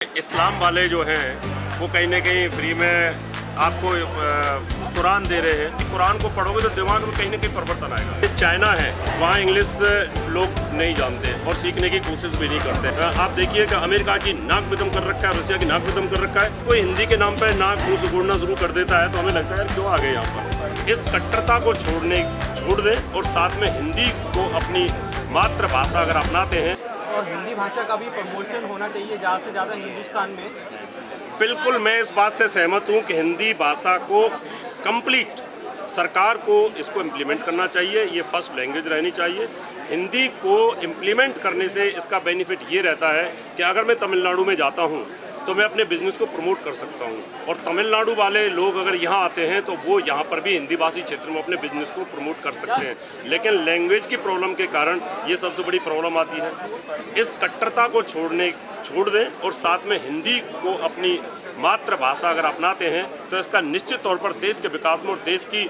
इस्लाम वाले जो हैं वो कहीं ना कहीं फ्री में आपको कुरान दे रहे हैं। कुरान को पढ़ोगे तो दिमाग में कहीं ना कहीं परिवर्तन आएगा। चाइना है, वहाँ इंग्लिश लोग नहीं जानते और सीखने की कोशिश भी नहीं करते। आप देखिए कि अमेरिका की नाक में दम कर रखा है, रसिया की नाक में दम कर रखा है। कोई हिंदी के नाम पर नाक मुँह सुगड़ना शुरू कर देता है तो हमें लगता है क्यों आ गए यहाँ पर। इस कट्टरता को छोड़ दें और साथ में हिंदी को अपनी मातृभाषा अगर अपनाते हैं और हिंदी भाषा का भी प्रमोशन होना चाहिए ज़्यादा से ज़्यादा हिंदुस्तान में। बिल्कुल, मैं इस बात से सहमत हूँ कि हिंदी भाषा को कंप्लीट सरकार को इसको इम्प्लीमेंट करना चाहिए। ये फर्स्ट लैंग्वेज रहनी चाहिए। हिंदी को इम्प्लीमेंट करने से इसका बेनिफिट ये रहता है कि अगर मैं तमिलनाडु में जाता हूँ तो मैं अपने बिजनेस को प्रमोट कर सकता हूँ और तमिलनाडु वाले लोग अगर यहाँ आते हैं तो वो यहाँ पर भी हिंदी भाषी क्षेत्र में अपने बिजनेस को प्रमोट कर सकते हैं। लेकिन लैंग्वेज की प्रॉब्लम के कारण ये सबसे बड़ी प्रॉब्लम आती है। इस कट्टरता को छोड़ दें और साथ में हिंदी को अपनी मातृभाषा अगर अपनाते हैं तो इसका निश्चित तौर पर देश के विकास में और देश की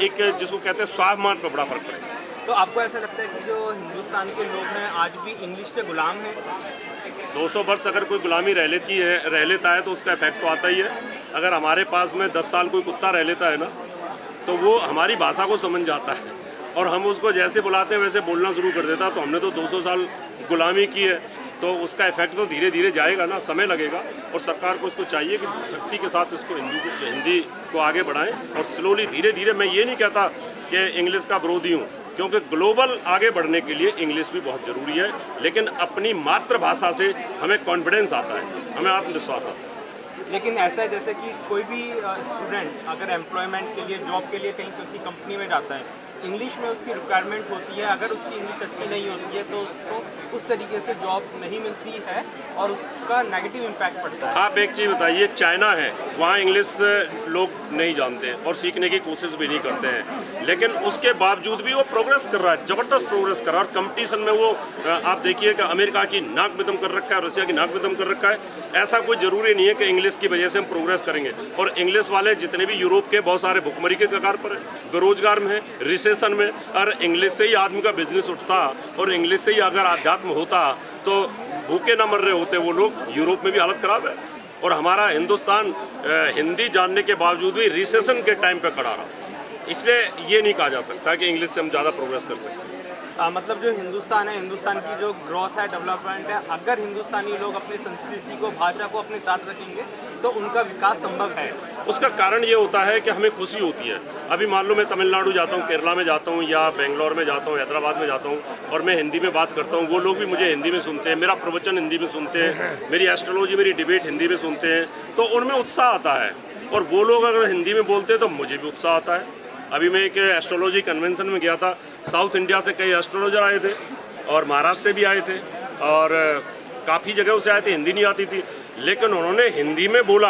एक जिसको कहते हैं स्वाभिमान पर बड़ा फर्क पड़ेगा। तो आपको ऐसा लगता है कि जो हिंदुस्तान के लोग हैं आज भी इंग्लिश के गुलाम हैं? 200 वर्ष अगर कोई गुलामी रह लेता है तो उसका इफेक्ट तो आता ही है। अगर हमारे पास में 10 साल कोई कुत्ता रह लेता है ना तो वो हमारी भाषा को समझ जाता है और हम उसको जैसे बुलाते हैं वैसे बोलना शुरू कर देता। तो हमने तो 200 साल गुलामी की है तो उसका इफेक्ट तो धीरे धीरे जाएगा ना, समय लगेगा। और सरकार को इसको चाहिए कि शक्ति के साथ इसको हिंदी को आगे बढ़ाएं और स्लोली धीरे धीरे। मैं ये नहीं कहता कि इंग्लिश का विरोधी हूँ, क्योंकि ग्लोबल आगे बढ़ने के लिए इंग्लिश भी बहुत ज़रूरी है, लेकिन अपनी मातृभाषा से हमें कॉन्फिडेंस आता है, हमें आत्मविश्वास आता है। लेकिन ऐसा है जैसे कि कोई भी स्टूडेंट अगर एम्प्लॉयमेंट के लिए जॉब के लिए कहीं किसी कंपनी में जाता है, इंग्लिश में उसकी रिक्वायरमेंट होती है। अगर उसकी इंग्लिश अच्छी नहीं होती है तो उसको उस तरीके से जॉब नहीं मिलती है और उसका नेगेटिव इम्पैक्ट पड़ता है। आप एक चीज़ बताइए, चाइना है, वहाँ इंग्लिश लोग नहीं जानते और सीखने की कोशिश भी नहीं करते हैं, लेकिन उसके बावजूद भी वो प्रोग्रेस कर रहा है, ज़बरदस्त प्रोग्रेस कर रहा है। और कंपटीशन में वो आप देखिए कि अमेरिका की नाक में दम कर रखा है, रसिया की नाक में दम कर रखा है। ऐसा कोई ज़रूरी नहीं है कि इंग्लिश की वजह से हम प्रोग्रेस करेंगे। और इंग्लिश वाले जितने भी यूरोप के बहुत सारे भुखमरी के कगार पर है, बेरोजगार में है, रिसेशन में। और इंग्लिश से ही आदमी का बिजनेस उठता और इंग्लिश से ही अगर आध्यात्म होता तो भूखे ना मर रहे होते वो लोग। यूरोप में भी हालत ख़राब है और हमारा हिंदुस्तान हिंदी जानने के बावजूद भी रिसेशन के टाइम पे खड़ा रहा। इसलिए ये नहीं कहा जा सकता कि इंग्लिश से हम ज़्यादा प्रोग्रेस कर सकते हैं। मतलब जो हिंदुस्तान है, हिंदुस्तान की जो ग्रोथ है, डेवलपमेंट है, अगर हिंदुस्तानी लोग अपनी संस्कृति को, भाषा को अपने साथ रखेंगे तो उनका विकास संभव है। उसका कारण ये होता है कि हमें खुशी होती है। अभी मान लो मैं तमिलनाडु जाता हूँ, केरला में जाता हूँ या बेंगलोर में जाता हूँ, हैदराबाद में जाता हूँ और मैं हिंदी में बात करता हूँ, वो लोग भी मुझे हिंदी में सुनते हैं, मेरा प्रवचन हिंदी में सुनते हैं, मेरी एस्ट्रोलॉजी, मेरी डिबेट हिंदी में सुनते हैं, तो उनमें उत्साह आता है। और वो लोग अगर हिंदी में बोलते हैं तो मुझे भी उत्साह आता है। अभी मैं एक एस्ट्रोलॉजी कन्वेंशन में गया था, साउथ इंडिया से कई एस्ट्रोलॉजर आए थे और महाराष्ट्र से भी आए थे और काफ़ी जगहों से आए थे, हिंदी नहीं आती थी, लेकिन उन्होंने हिंदी में बोला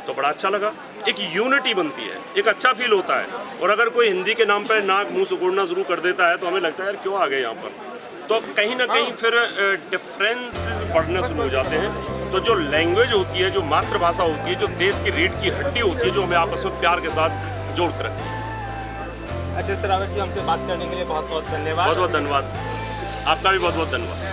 तो बड़ा अच्छा लगा। एक यूनिटी बनती है, एक अच्छा फील होता है। और अगर कोई हिंदी के नाम पर नाक मुंह सुगड़ना शुरू कर देता है तो हमें लगता है यार क्यों आ गए यहाँ पर। तो कहीं ना कहीं फिर डिफरेंसेस बढ़ने शुरू हो जाते हैं। तो जो लैंग्वेज होती है, जो मातृभाषा होती है, जो देश की रीढ़ की हड्डी होती है, जो हमें आपस में प्यार के साथ जोड़ कर रखती है। अच्छा सरावत जी, हमसे बात करने के लिए बहुत बहुत धन्यवाद। बहुत बहुत धन्यवाद। आपका भी बहुत बहुत धन्यवाद।